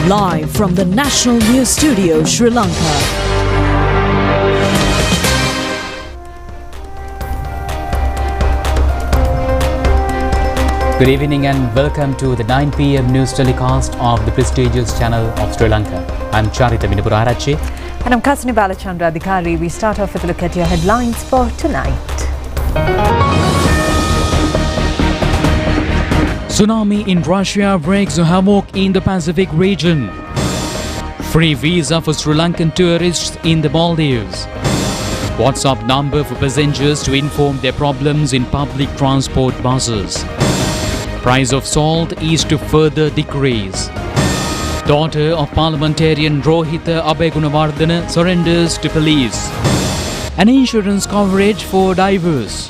Live from the National News Studio, Sri Lanka. Good evening and welcome to the 9 p.m. news telecast of the prestigious channel of Sri Lanka. I'm Charita Minapurarachi. And I'm Kasni Balachandra Adhikari. We start off with a look at your headlines for tonight. Tsunami in Russia wreaks havoc in the Pacific region. Free visa for Sri Lankan tourists in the Maldives. WhatsApp number for passengers to inform their problems in public transport buses. Price of salt is to further decrease. Daughter of parliamentarian Rohitha Abegunawardena surrenders to police. And insurance coverage for divers.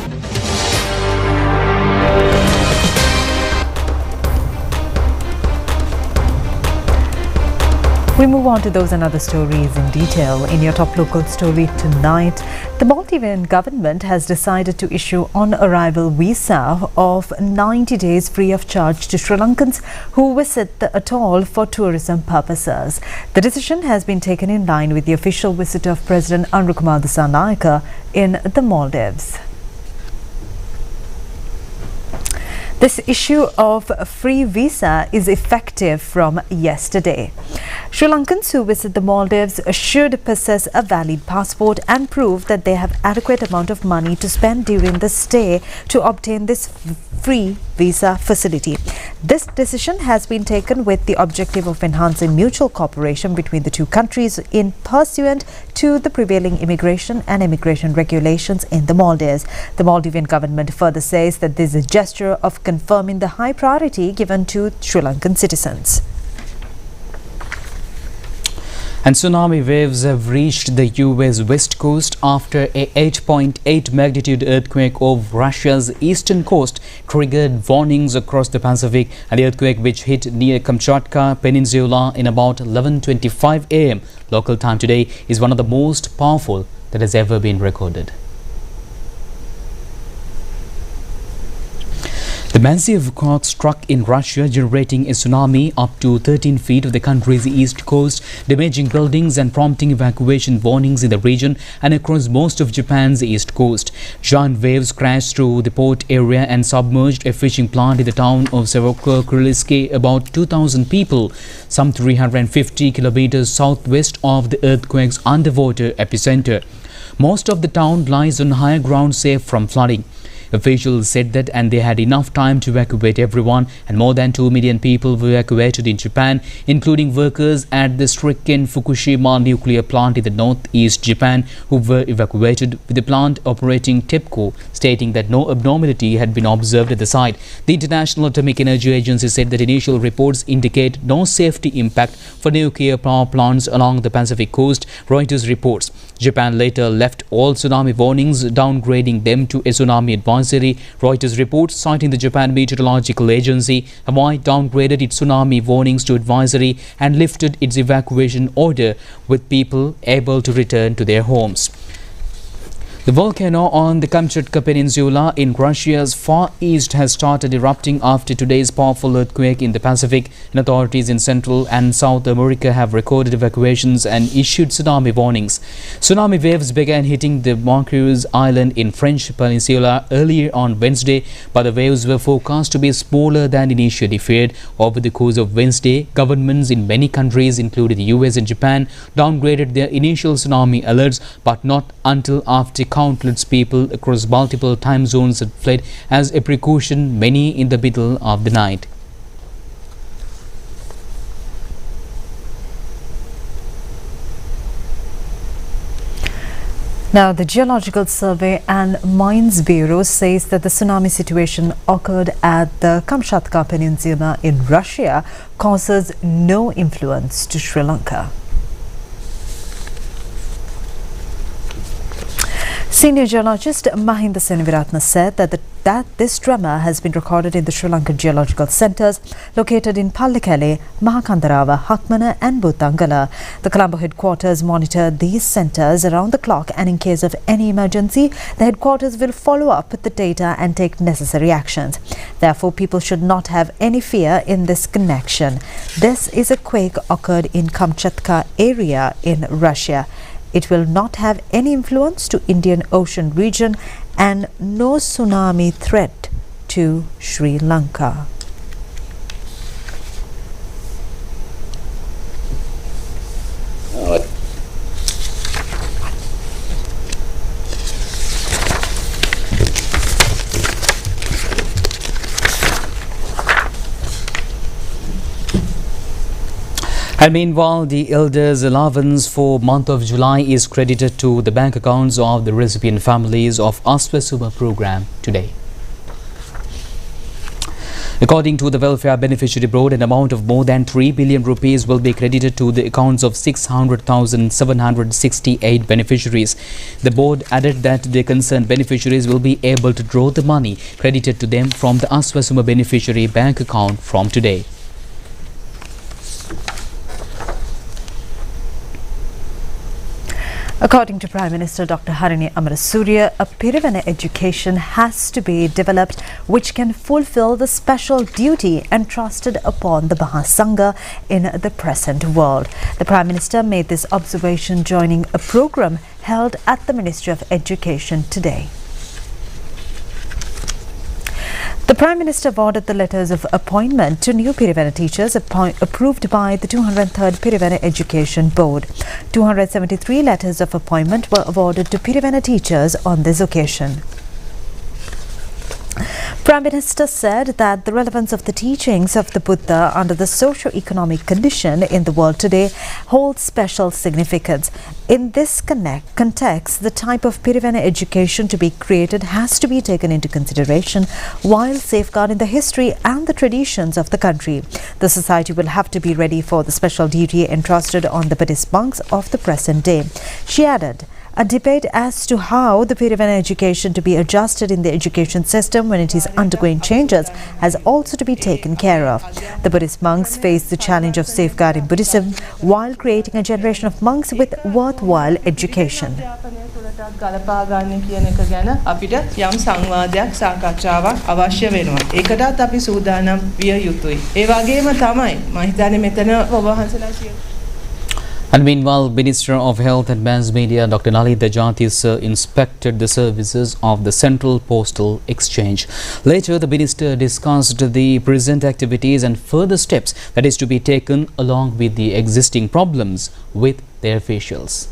We move on to those and other stories in detail. In your top local story tonight, the Maldivian government has decided to issue on-arrival visa of 90 days free of charge to Sri Lankans who visit the atoll for tourism purposes. The decision has been taken in line with the official visit of President Anurukumar Dissanayake in the Maldives. This issue of free visa is effective from yesterday. Sri Lankans who visit the Maldives should possess a valid passport and prove that they have adequate amount of money to spend during the stay to obtain this free visa facility. This decision has been taken with the objective of enhancing mutual cooperation between the two countries in pursuant to the prevailing immigration and immigration regulations in the Maldives. The Maldivian government further says that this is a gesture of confirming the high priority given to Sri Lankan citizens. And tsunami waves have reached the US west coast after a 8.8 magnitude earthquake of Russia's eastern coast triggered warnings across the Pacific. And the earthquake, which hit near Kamchatka Peninsula in about 11:25 a.m. local time today, is one of the most powerful that has ever been recorded. The massive quake struck in Russia, generating a tsunami up to 13 feet of the country's east coast, damaging buildings and prompting evacuation warnings in the region and across most of Japan's east coast. Giant waves crashed through the port area and submerged a fishing plant in the town of Severokryliski, about 2,000 people, some 350 kilometers southwest of the earthquake's underwater epicenter. Most of the town lies on higher ground, safe from flooding. Officials said that and they had enough time to evacuate everyone, and more than 2 million people were evacuated in Japan, including workers at the stricken Fukushima nuclear plant in the northeast Japan who were evacuated, with the plant operating TEPCO stating that no abnormality had been observed at the site. The International Atomic Energy Agency said that initial reports indicate no safety impact for nuclear power plants along the Pacific coast. Reuters reports Japan later left all tsunami warnings, downgrading them to a tsunami advisory. Reuters reports, citing the Japan Meteorological Agency, Hawaii downgraded its tsunami warnings to advisory and lifted its evacuation order, with people able to return to their homes. The volcano on the Kamchatka Peninsula in Russia's far east has started erupting after today's powerful earthquake in the Pacific, and authorities in Central and South America have recorded evacuations and issued tsunami warnings. Tsunami waves began hitting the Marquez Island in French Peninsula earlier on Wednesday, but the waves were forecast to be smaller than initially feared. Over the course of Wednesday, governments in many countries, including the US and Japan, downgraded their initial tsunami alerts, but not until after countless people across multiple time zones had fled as a precaution, many in the middle of the night. Now, the Geological Survey and Mines Bureau says that the tsunami situation occurred at the Kamchatka Peninsula in Russia causes no influence to Sri Lanka. Senior geologist Mahinda Senaviratna said that this tremor has been recorded in the Sri Lankan geological centres located in Pallekele, Mahakandarava, Hakmana and Butangala. The Colombo headquarters monitor these centres around the clock, and in case of any emergency, the headquarters will follow up with the data and take necessary actions. Therefore, people should not have any fear in this connection. This is a quake occurred in Kamchatka area in Russia. It will not have any influence to Indian Ocean region and no tsunami threat to Sri Lanka. And meanwhile, the elders' allowance for month of July is credited to the bank accounts of the recipient families of Aswasuma program today. According to the Welfare Beneficiary Board, an amount of more than 3 billion rupees will be credited to the accounts of 600,768 beneficiaries. The board added that the concerned beneficiaries will be able to draw the money credited to them from the Aswasuma beneficiary bank account from today. According to Prime Minister Dr. Harini Amarasuriya, a Pirivana education has to be developed which can fulfill the special duty entrusted upon the Mahasangha in the present world. The Prime Minister made this observation joining a program held at the Ministry of Education today. The Prime Minister awarded the letters of appointment to new Pirivana teachers approved by the 203rd Pirivana Education Board. 273 letters of appointment were awarded to Pirivana teachers on this occasion. Prime Minister said that the relevance of the teachings of the Buddha under the socio-economic condition in the world today holds special significance. In this context, the type of Pirivana education to be created has to be taken into consideration while safeguarding the history and the traditions of the country. The society will have to be ready for the special duty entrusted on the Buddhist monks of the present day. She added, a debate as to how the Pirivana education to be adjusted in the education system when it is undergoing changes has also to be taken care of. The Buddhist monks face the challenge of safeguarding Buddhism while creating a generation of monks with worthwhile education. And meanwhile, Minister of Health and Mass Media Dr. Nalita Jatis inspected the services of the Central Postal Exchange. Later, the Minister discussed the present activities and further steps that is to be taken along with the existing problems with their officials.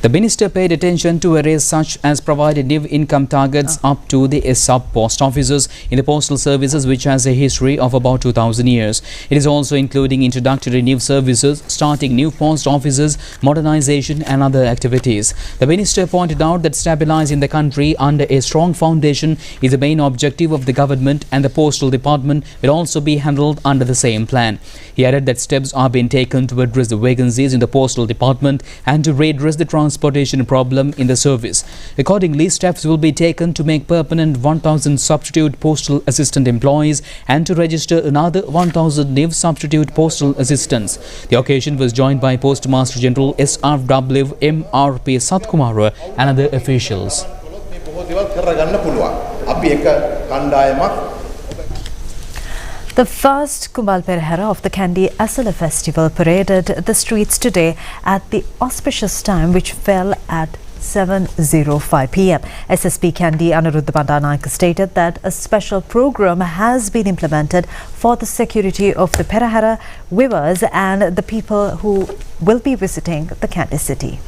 The Minister paid attention to areas such as providing new income targets up to the sub-post offices in the postal services, which has a history of about 2000 years. It is also including introductory new services, starting new post offices, modernization and other activities. The Minister pointed out that stabilizing the country under a strong foundation is the main objective of the government, and the Postal Department will also be handled under the same plan. He added that steps are being taken to address the vacancies in the Postal Department and to redress the transportation problem in the service. Accordingly, steps will be taken to make permanent 1,000 substitute postal assistant employees and to register another 1,000 new substitute postal assistants. The occasion was joined by Postmaster General SRW MRP Satkumara and other officials. The first Kumbal Perahera of the Kandy Asala Festival paraded the streets today at the auspicious time, which fell at 7:05 p.m. SSP Kandy Anuruddha Bandaranaike stated that a special program has been implemented for the security of the Perahera weavers and the people who will be visiting the Kandy city.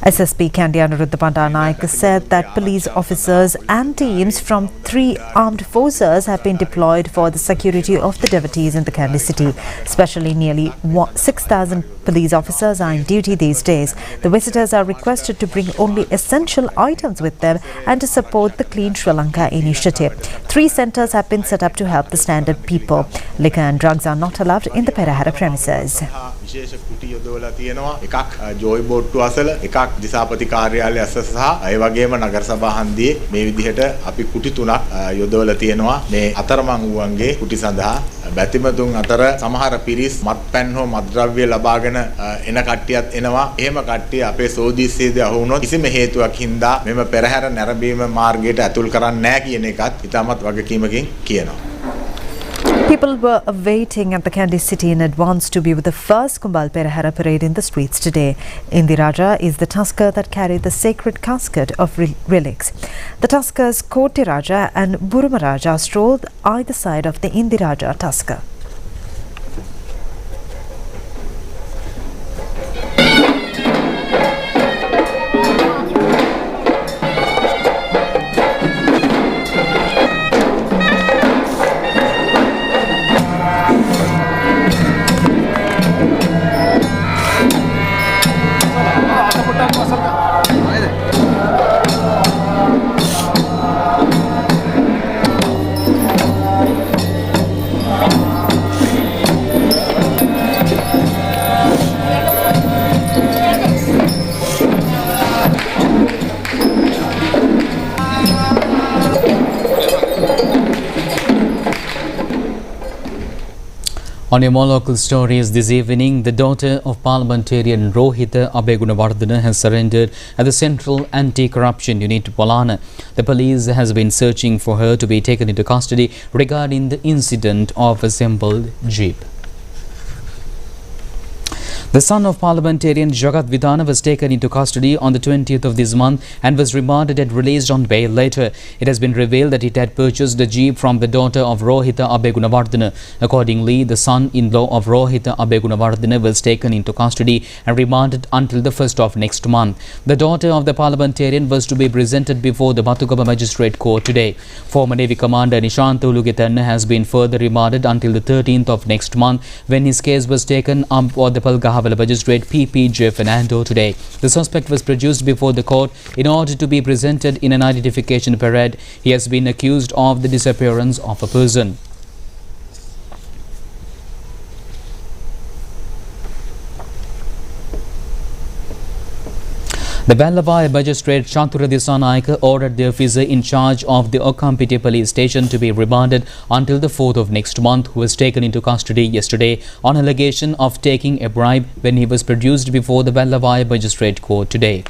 SSP Kandy Anuruddha Bandaranaike said that police officers and teams from 3 armed forces have been deployed for the security of the devotees in the Kandy city. Especially nearly 6,000 police officers are in duty these days. The visitors are requested to bring only essential items with them and to support the Clean Sri Lanka initiative. 3 centres have been set up to help the standard people. Liquor and drugs are not allowed in the Perahera premises. 3ක් දිසාපති කාර්යාලය අසස සහ ඒ වගේම නගර සභා හන්දියේ මේ විදිහට අපි කුටි 3ක් යොදවලා තියෙනවා මේ අතරමං වූවන්ගේ කුටි සඳහා. බැතිමතුන් අතර සමහර පිරිස් මත්පැන් හෝ මත්ද්‍රව්‍ය ලබාගෙන එන කට්ටියත් එනවා. එහෙම කට්ටිය අපේ සෝදිසියේදී අහු වුණොත් කිසිම හේතුවක් හින්දා මෙම පෙරහැර නැරඹීම මාර්ගයට ඇතුල් කරන්නේ නැහැ කියන එකත් ඉතාමත් වගකීමකින් කියනවා. People were awaiting at the Kandy city in advance to view the first Kumbal Perahara parade in the streets today. Indiraja is the tusker that carried the sacred casket of relics. The tuskers Kotiraja and Burumaraja strolled either side of the Indiraja tusker. On your more local stories this evening, the daughter of parliamentarian Rohitha Abegunawardena has surrendered at the Central Anti-Corruption Unit Polana. The police has been searching for her to be taken into custody regarding the incident of assembled jeep. The son of parliamentarian Jagat Vidhana was taken into custody on the 20th of this month and was remanded and released on bail later. It has been revealed that it had purchased a jeep from the daughter of Rohitha Abegunawardena. Accordingly, the son-in-law of Rohitha Abegunawardena was taken into custody and remanded until the 1st of next month. The daughter of the parliamentarian was to be presented before the Batukaba Magistrate Court today. Former Navy Commander Nishantha Ulugetanna has been further remanded until the 13th of next month when his case was taken up for the Palgaha Magistrate P.P.J. Fernando today. The suspect was produced before the court in order to be presented in an identification parade. He has been accused of the disappearance of a person. The Bellavai Magistrate Chantura Disanayaka ordered the officer in charge of the Okampiti police station to be remanded until the 4th of next month, who was taken into custody yesterday on allegation of taking a bribe when he was produced before the Bellavai Magistrate Court today.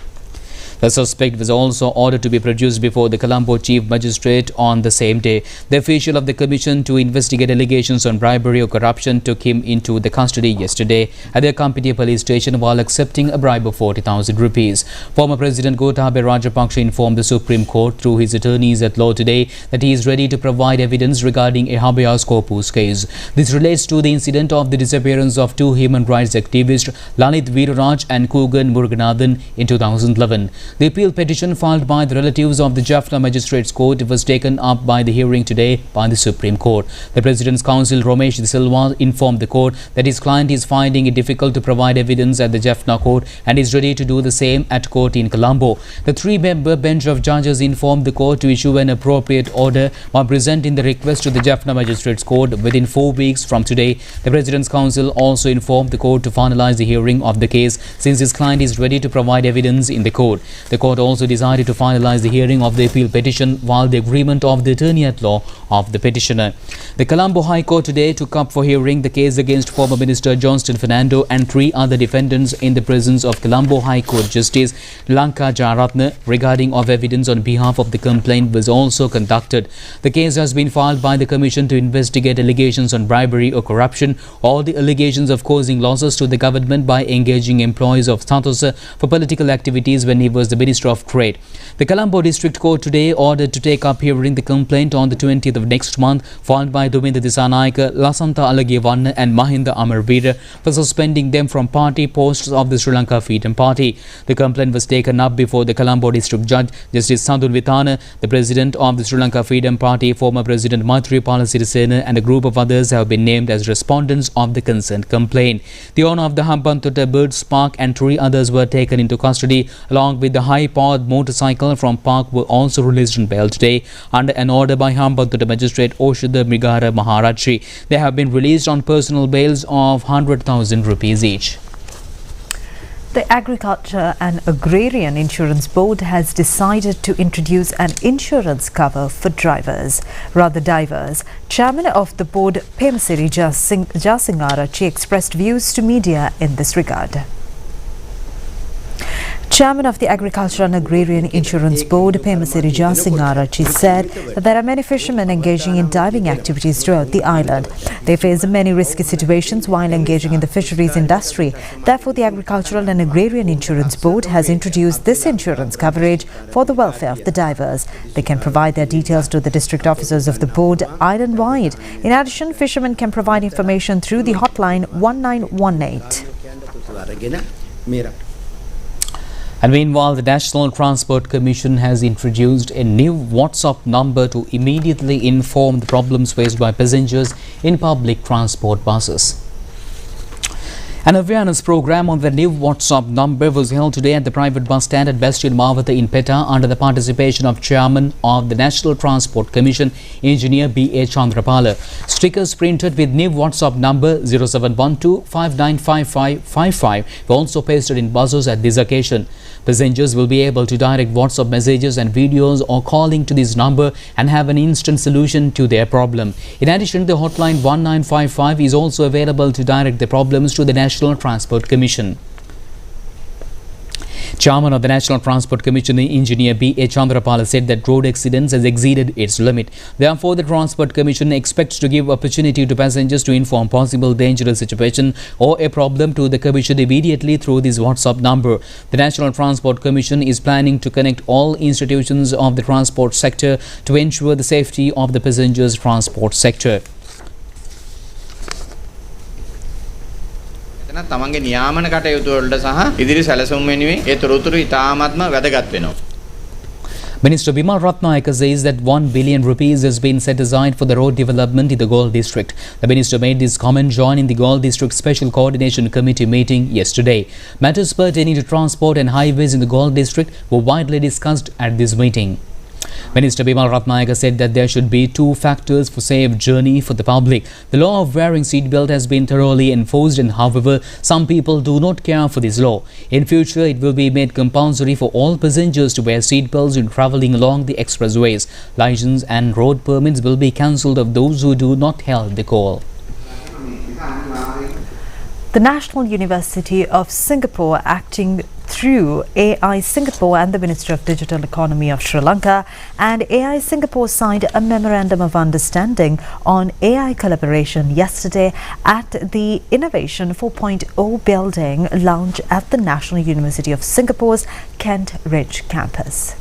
The suspect was also ordered to be produced before the Colombo Chief Magistrate on the same day. The official of the Commission to investigate allegations on bribery or corruption took him into the custody yesterday at the Okampiti police station while accepting a bribe of 40,000 rupees. Former President Gotabaya Rajapaksa informed the Supreme Court through his attorneys at law today that he is ready to provide evidence regarding a habeas corpus case. This relates to the incident of the disappearance of two human rights activists, Lalit Veeraraj and Kugan Muruganathan, in 2011. The appeal petition filed by the relatives of the Jaffna Magistrates Court was taken up by the hearing today by the Supreme Court. The President's counsel Romesh De Silva informed the court that his client is finding it difficult to provide evidence at the Jaffna court and is ready to do the same at court in Colombo. The three-member bench of judges informed the court to issue an appropriate order while presenting the request to the Jaffna Magistrates Court within 4 weeks from today. The President's counsel also informed the court to finalize the hearing of the case since his client is ready to provide evidence in the court. The court also decided to finalize the hearing of the appeal petition while the agreement of the attorney-at-law of the petitioner. The Colombo High Court today took up for hearing the case against former Minister Johnston Fernando and 3 other defendants in the presence of Colombo High Court Justice Lanka Jayaratne. Regarding of evidence on behalf of the complaint was also conducted. The case has been filed by the Commission to investigate allegations on bribery or corruption or the allegations of causing losses to the government by engaging employees of Santosa for political activities when he was the Minister of Trade. The Colombo District Court today ordered to take up hearing the complaint on the 20th of next month filed by Duminda Disanayaka, Lasantha Alagivanna and Mahinda Amarveera for suspending them from party posts of the Sri Lanka Freedom Party. The complaint was taken up before the Colombo District Judge Justice Sandul Vitana. The President of the Sri Lanka Freedom Party, former President Maithripala Sirisena and a group of others have been named as respondents of the concerned complaint. The owner of the Hambantota Birds Park and 3 others were taken into custody along with the high-powered motorcycle from park were also released on bail today under an order by Hambantota Magistrate Oshada Migara Maharaji. They have been released on personal bails of 100,000 rupees each. The Agriculture and Agrarian Insurance Board has decided to introduce an insurance cover for divers. Chairman of the board, Pemasiri Jasingarachi, expressed views to media in this regard. Chairman of the Agriculture and Agrarian Insurance Board, Pemasiri Jasingarachi, said that there are many fishermen engaging in diving activities throughout the island. They face many risky situations while engaging in the fisheries industry. Therefore, the Agricultural and Agrarian Insurance Board has introduced this insurance coverage for the welfare of the divers. They can provide their details to the district officers of the board island-wide. In addition, fishermen can provide information through the hotline 1918. And meanwhile, the National Transport Commission has introduced a new WhatsApp number to immediately inform the problems faced by passengers in public transport buses. An awareness program on the new WhatsApp number was held today at the private bus stand at Bastion Mawatha in Petta under the participation of Chairman of the National Transport Commission, Engineer B.A. Chandrapala. Stickers printed with new WhatsApp number 0712-595555 were also pasted in buses at this occasion. Passengers will be able to direct WhatsApp messages and videos or calling to this number and have an instant solution to their problem. In addition, the hotline 1955 is also available to direct the problems to the National Transport Commission. Chairman of the National Transport Commission, Engineer B.A. Chandrapala, said that road accidents has exceeded its limit. Therefore, the Transport Commission expects to give opportunity to passengers to inform possible dangerous situation or a problem to the Commission immediately through this WhatsApp number. The National Transport Commission is planning to connect all institutions of the transport sector to ensure the safety of the passengers' transport sector. තමන්ගේ නියාමන කටයුතු වලට සහ ඉදිරි සැලසුම් වෙනුවෙන් ඒ තොරතුරු ඉතාමත්ම වැදගත් වෙනවා. Minister Bimal Ratnayaka says that 1 billion rupees has been set aside for the road development in the Galle district. The minister made this comment joining the Galle district special coordination committee meeting yesterday. Matters pertaining to transport and highways in the Galle district were widely discussed at this meeting. Minister Bimal Ratnayaka said that there should be two factors for safe journey for the public. The law of wearing seatbelt has been thoroughly enforced, and however, some people do not care for this law. In future, it will be made compulsory for all passengers to wear seatbelts in travelling along the expressways. License and road permits will be cancelled of those who do not heed the call. The National University of Singapore, acting through AI Singapore and the Ministry of Digital Economy of Sri Lanka, and AI Singapore signed a memorandum of understanding on AI collaboration yesterday at the Innovation 4.0 building lounge at the National University of Singapore's Kent Ridge campus.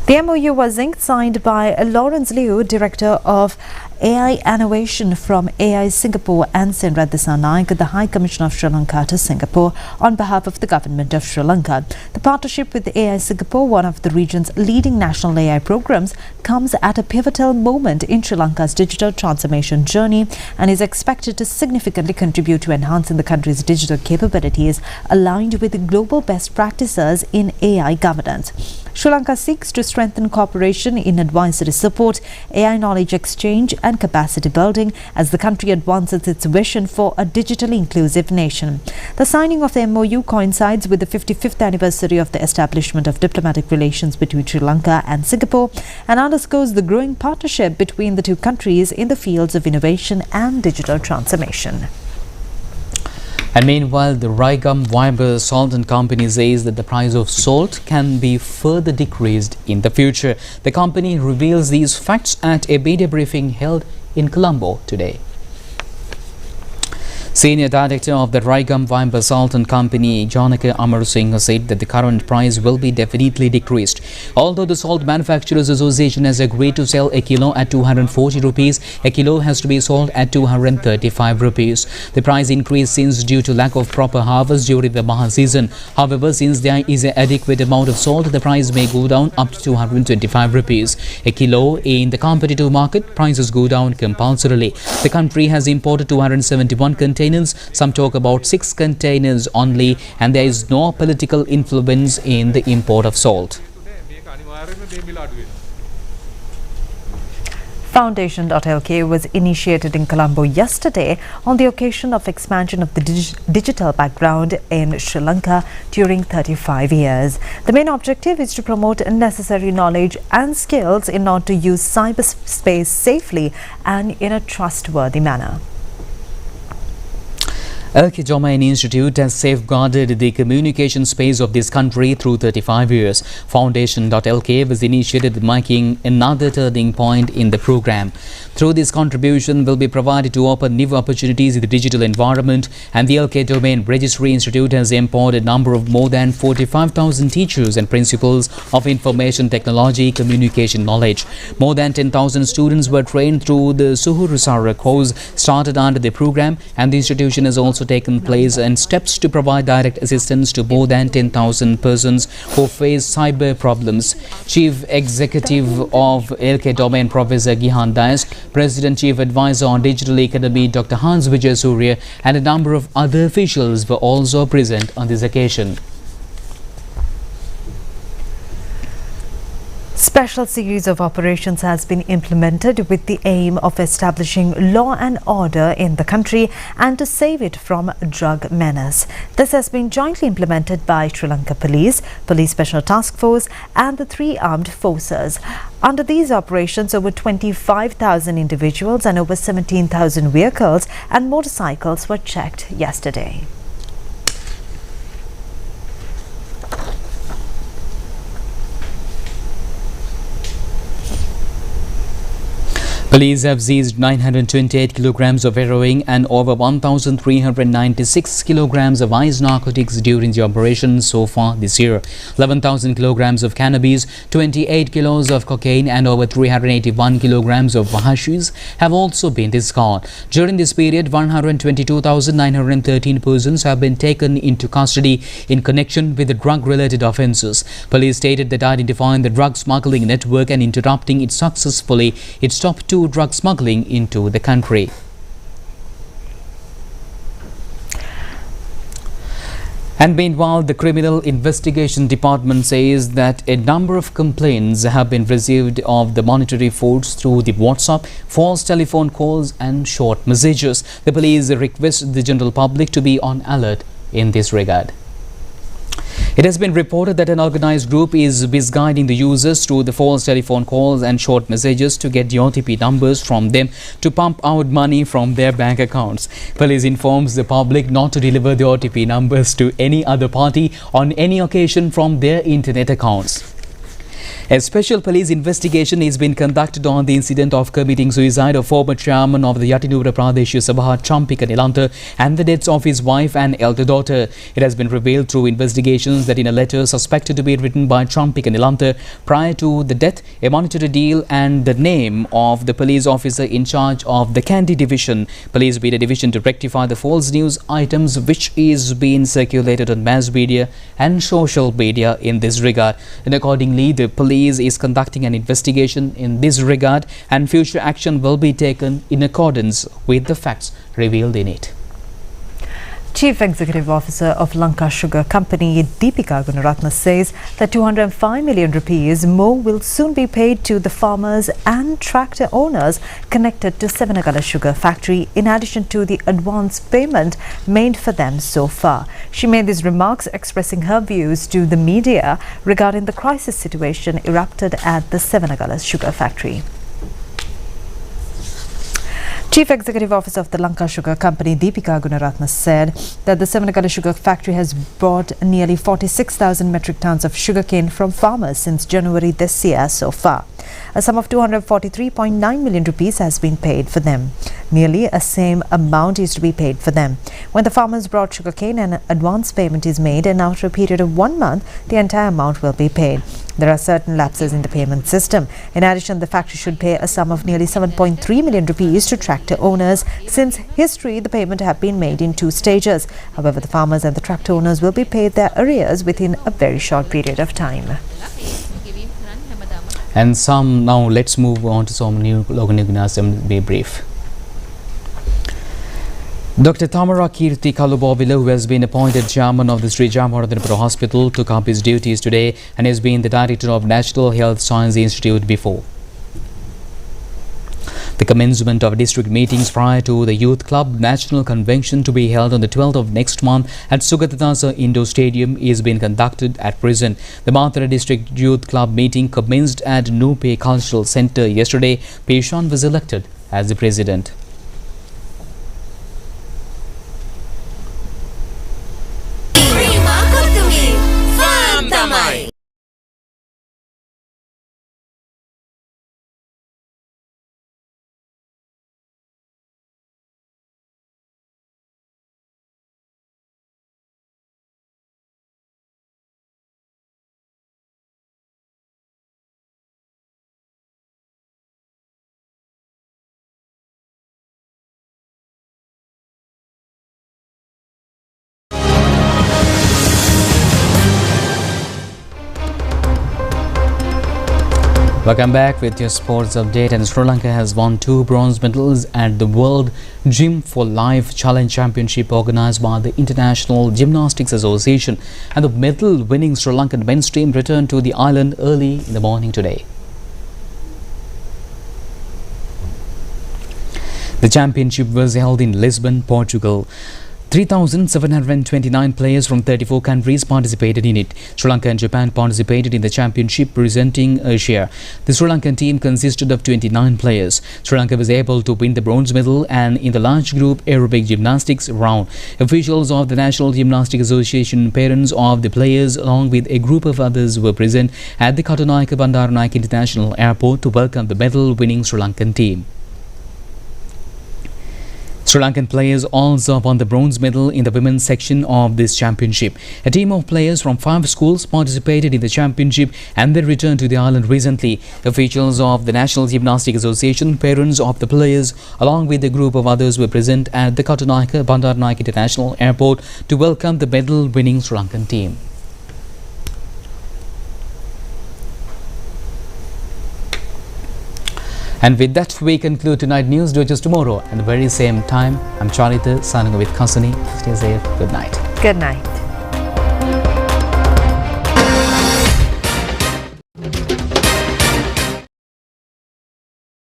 The MOU was signed by Lawrence Liu, Director of AI Innovation from AI Singapore, and Senra Disanaik, the High Commissioner of Sri Lanka to Singapore, on behalf of the Government of Sri Lanka. The partnership with AI Singapore, one of the region's leading national AI programs, comes at a pivotal moment in Sri Lanka's digital transformation journey and is expected to significantly contribute to enhancing the country's digital capabilities, aligned with global best practices in AI governance. Sri Lanka seeks to strengthen cooperation in advisory support, AI knowledge exchange and capacity building as the country advances its vision for a digitally inclusive nation. The signing of the MOU coincides with the 55th anniversary of the establishment of diplomatic relations between Sri Lanka and Singapore and underscores the growing partnership between the two countries in the fields of innovation and digital transformation. And meanwhile, the Raigam Viber Salt and Company says that the price of salt can be further decreased in the future. The company reveals these facts at a media briefing held in Colombo today. Senior Director of the Raigam Viber Salt and Company, Janaka Amar Singh, said that the current price will be definitely decreased. Although the Salt Manufacturers Association has agreed to sell a kilo at 240 rupees, a kilo has to be sold at 235 rupees. The price increase since due to lack of proper harvest during the Maha season. However, since there is an adequate amount of salt, the price may go down up to 225 rupees. A kilo in the competitive market, prices go down compulsorily. The country has imported 271 containers. Some talk about 6 containers only, and there is no political influence in the import of salt. Foundation.lk was initiated in Colombo yesterday on the occasion of expansion of the digital background in Sri Lanka during 35 years. The main objective is to promote necessary knowledge and skills in order to use cyberspace safely and in a trustworthy manner. LK Domain Institute has safeguarded the communication space of this country through 35 years. Foundation.lk was initiated, marking another turning point in the program. Through this contribution will be provided to open new opportunities in the digital environment, and the LK Domain Registry Institute has empowered a number of more than 45,000 teachers and principals of information technology communication knowledge. More than 10,000 students were trained through the Suhurusara course started under the program, and the institution has also taken place and steps to provide direct assistance to more than 10,000 persons who face cyber problems. Chief Executive of LK Domain Professor Gihan Dias, President Chief Advisor on Digital Economy Dr. Hans Vijay Surya, and a number of other officials were also present on this occasion. Special series of operations has been implemented with the aim of establishing law and order in the country and to save it from drug menace. This has been jointly implemented by Sri Lanka Police, Police Special Task Force and the 3 armed forces. Under these operations, over 25,000 individuals and over 17,000 vehicles and motorcycles were checked yesterday. Police have seized 928 kilograms of heroin and over 1,396 kilograms of ice narcotics during the operation so far this year. 11,000 kilograms of cannabis, 28 kilos of cocaine and over 381 kilograms of hashish have also been discovered. During this period, 122,913 persons have been taken into custody in connection with the drug-related offences. Police stated that identifying the drug smuggling network and interrupting it successfully, it stopped 2 drug smuggling into the country. And meanwhile, the Criminal Investigation Department says that a number of complaints have been received of the monetary frauds through the WhatsApp, false telephone calls and short messages. The police request the general public to be on alert in this regard. It has been reported that an organized group is misguiding the users through the false telephone calls and short messages to get the OTP numbers from them to pump out money from their bank accounts. Police informs the public not to deliver the OTP numbers to any other party on any occasion from their internet accounts. A special police investigation is being conducted on the incident of committing suicide of former chairman of the Yatinura Pradeshya Sabha Champika Nilanta and the deaths of his wife and elder daughter. It has been revealed through investigations that in a letter suspected to be written by Champika Nilanta prior to the death, a monetary deal and the name of the police officer in charge of the Kandy division, police beta division, to rectify the false news items which is being circulated on mass media and social media in this regard. And accordingly, the police is conducting an investigation in this regard and future action will be taken in accordance with the facts revealed in it. Chief Executive Officer of Lanka Sugar Company, Deepika Gunaratne, says that 205 million rupees more will soon be paid to the farmers and tractor owners connected to Sevanagala Sugar Factory, in addition to the advance payment made for them so far. She made these remarks expressing her views to the media regarding the crisis situation erupted at the Sevanagala Sugar Factory. Chief Executive Officer of the Lanka Sugar Company, Deepika Gunaratne, said that the Sevanagala Sugar Factory has bought nearly 46,000 metric tons of sugarcane from farmers since January this year so far. A sum of 243.9 million rupees has been paid for them. Nearly a same amount is to be paid for them. When the farmers brought sugarcane, an advance payment is made, and after a period of 1 month, the entire amount will be paid. There are certain lapses in the payment system. In addition, the factory should pay a sum of nearly 7.3 million rupees to tractor owners. Since history, the payment have been made in 2 stages. However, the farmers and the tractor owners will be paid their arrears within a very short period of time. And now let's move on to some new local news and be brief. Dr. Tamara Kirti Kalubovila, who has been appointed chairman of the Sri Jamaradhanapura Hospital, took up his duties today and has been the director of National Health Science Institute before. The commencement of district meetings prior to the Youth Club National Convention to be held on the 12th of next month at Sugatadasa Indoor Stadium is being conducted at present. The Mathura District Youth Club meeting commenced at Nupe Cultural Centre yesterday. Peshan was elected as the president. Welcome back with your sports update. And Sri Lanka has won 2 bronze medals at the World Gym for Life Challenge Championship organised by the International Gymnastics Association, and the medal winning Sri Lankan men's team returned to the island early in the morning today. The championship was held in Lisbon, Portugal. 3,729 players from 34 countries participated in it. Sri Lanka and Japan participated in the championship, presenting Asia. The Sri Lankan team consisted of 29 players. Sri Lanka was able to win the bronze medal and in the large group aerobic gymnastics round. Officials of the National Gymnastics Association, parents of the players along with a group of others were present at the Katunayake Bandaranaike International Airport to welcome the medal-winning Sri Lankan team. Sri Lankan players also won the bronze medal in the women's section of this championship. A team of players from 5 schools participated in the championship and they returned to the island recently. Officials of the National Gymnastics Association, parents of the players, along with a group of others were present at the Katunayake Bandaranaike International Airport to welcome the medal-winning Sri Lankan team. And with that, we conclude tonight's news. Do it just tomorrow at the very same time. I'm Charita, signing off with Kasani. Stay safe. Good night. Good night.